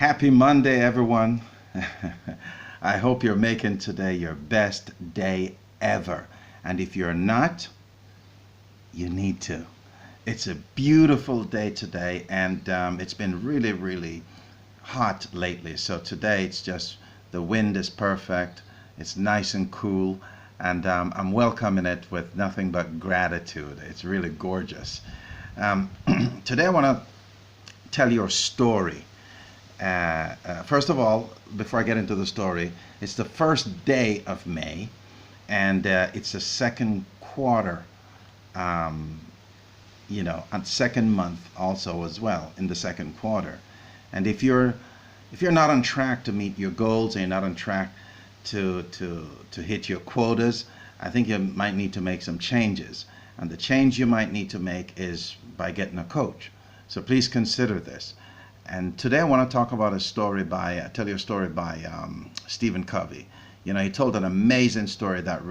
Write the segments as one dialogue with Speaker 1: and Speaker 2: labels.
Speaker 1: Happy Monday, everyone. I hope you're making today your best day ever. And if you're not, you need to. It's a beautiful day today, and it's been really, really hot lately. So today it's just the wind is perfect, it's nice and cool, and I'm welcoming it with nothing but gratitude. It's really gorgeous. Um, Today I want to tell you a story. First of all, before I get into the story, it's the first day of May, and it's the second quarter, um, and second month also as well in the second quarter. And if you're not on track to meet your goals and you're not on track to hit your quotas, I think you might need to make some changes. And the change you might need to make is by getting a coach. So please consider this. And today I want to talk about tell you a story by Stephen Covey. He told an amazing story that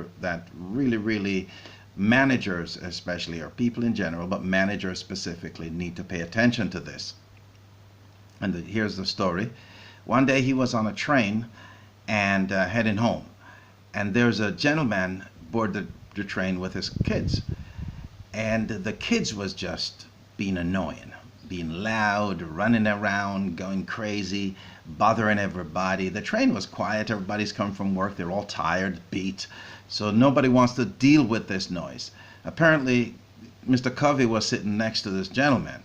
Speaker 1: really, really managers especially, or people in general, but managers specifically, need to pay attention to this. And here's the story. One day he was on a train and heading home. And there's a gentleman board the train with his kids. And the kids was just being annoying, being loud, running around, going crazy, bothering everybody. The train was quiet. Everybody's come from work. They're all tired, beat. So nobody wants to deal with this noise. Apparently, Mr. Covey was sitting next to this gentleman.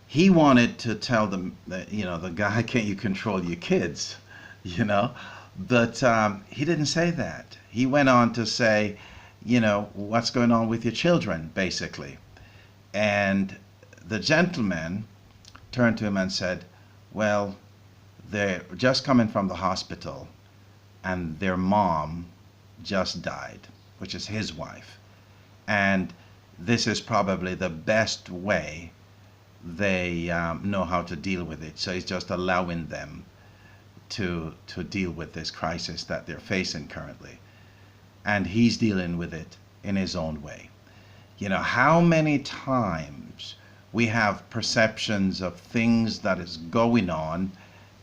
Speaker 1: He wanted to tell them that, the guy, can't you control your kids, But he didn't say that. He went on to say, what's going on with your children, basically. And the gentleman turned to him and said, well, they're just coming from the hospital and their mom just died, which is his wife. And this is probably the best way they know how to deal with it. So he's just allowing them to deal with this crisis that they're facing currently. And he's dealing with it in his own way. How many times we have perceptions of things that is going on,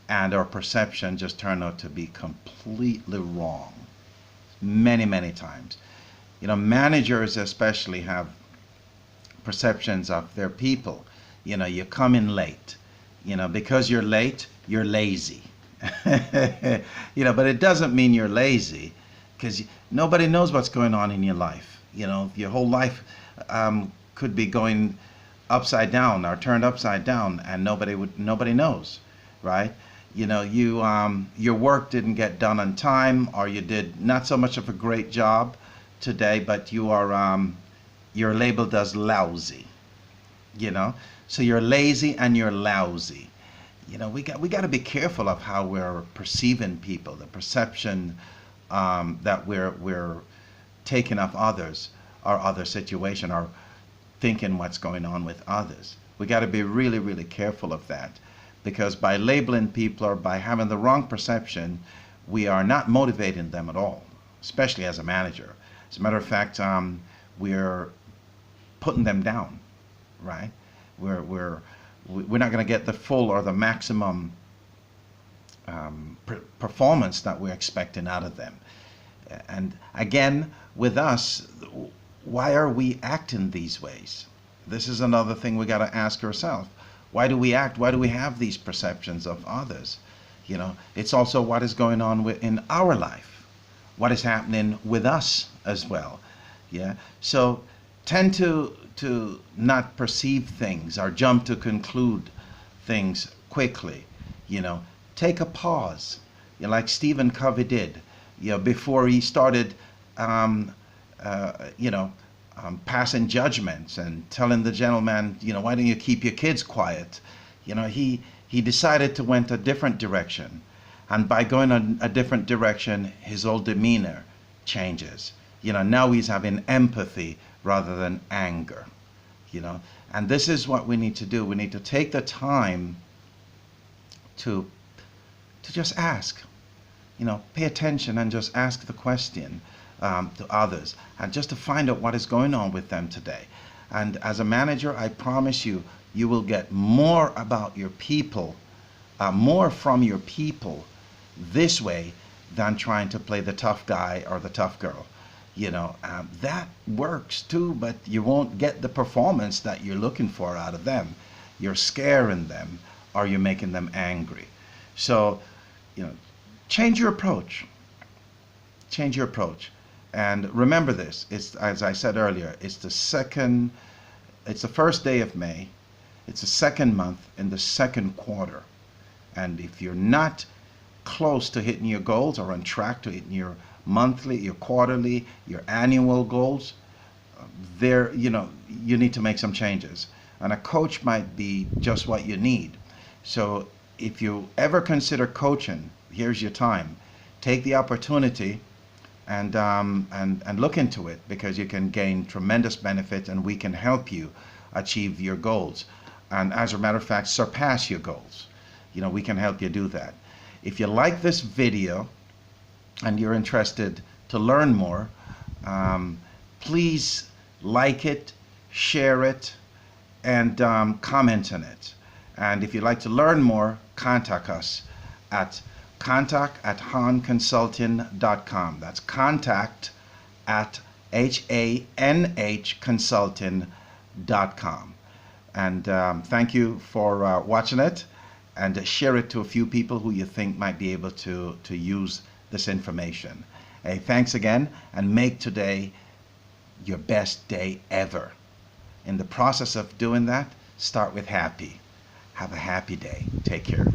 Speaker 1: and our perception just turned out to be completely wrong. Many, many times. Managers especially have perceptions of their people. You come in late. Because you're late, you're lazy. But it doesn't mean you're lazy, because nobody knows what's going on in your life. Your whole life could be going upside down or turned upside down, and nobody knows, right? Your work didn't get done on time, or you did not so much of a great job today, but you're labeled as lousy. So you're lazy and you're lousy. We got to be careful of how we're perceiving people, the perception that we're taking of others or other situation, or thinking what's going on with others. We got to be really, really careful of that, because by labeling people or by having the wrong perception, we are not motivating them at all, especially as a manager. As a matter of fact, we're putting them down, right? We're not going to get the full or the maximum performance that we're expecting out of them. And again, with us, why are we acting these ways? This is another thing we got to ask ourselves. Why do we act? Why do we have these perceptions of others? It's also what is going on in our life, what is happening with us as well. Yeah. So tend to not perceive things or jump to conclude things quickly. Take a pause, like Stephen Covey did. Before he started, passing judgments and telling the gentleman, why don't you keep your kids quiet? He decided to went a different direction, and by going a different direction, his whole demeanor changes. Now he's having empathy rather than anger. And this is what we need to do. We need to take the time to just ask. Pay attention and just ask the question to others, and just to find out what is going on with them today. And as a manager, I promise you, you will get more about your people more from your people this way than trying to play the tough guy or the tough girl. That works too, but you won't get the performance that you're looking for out of them. You're scaring them, or you're making them angry. So, you know, change your approach. Change your approach. And remember this, it's, as I said earlier, it's the first day of May. It's the second month in the second quarter. And if you're not close to hitting your goals or on track to hitting your monthly, your quarterly, your annual goals, you need to make some changes. And a coach might be just what you need. So if you ever consider coaching, here's your time. Take the opportunity and look into it, because you can gain tremendous benefit, and we can help you achieve your goals. And as a matter of fact, surpass your goals. We can help you do that. If you like this video and you're interested to learn more, please like it, share it, and comment on it. And if you'd like to learn more, contact us at contact@hanconsulting.com. That's contact@hanconsulting.com. And thank you for watching it, and share it to a few people who you think might be able to use this information. Hey, thanks again, and make today your best day ever. In the process of doing that, start with happy. Have a happy day. Take care.